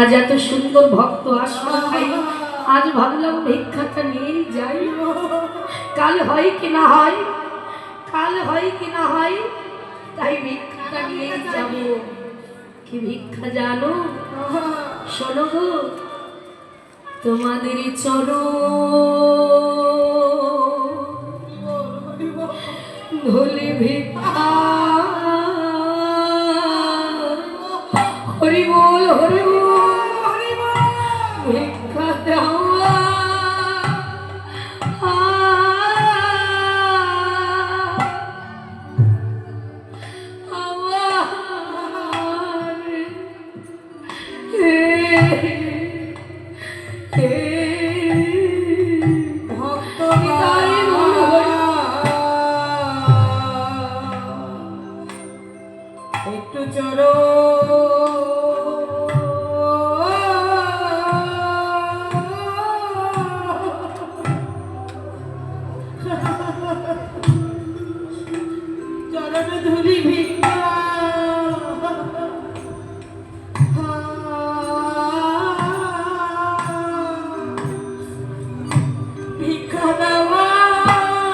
আজ এত সুন্দর ভক্ত আসলো ভাই, আজ ভাবলাম ভিক্ষাটা নিয়েই যাই, কাল হয় কি না হয়, কাল হয় কি না হয়, তাই ভিক্ষাটা নিয়েই যাব। কি ভিক্ষা জানো? শোনো গো, তোমাদের চরণ ধুলি ভিক্ষা, হরি বল হরি বল, ভিক্ষা দেওয়া একটু চলো চরণ ধুলি ভিক্ষা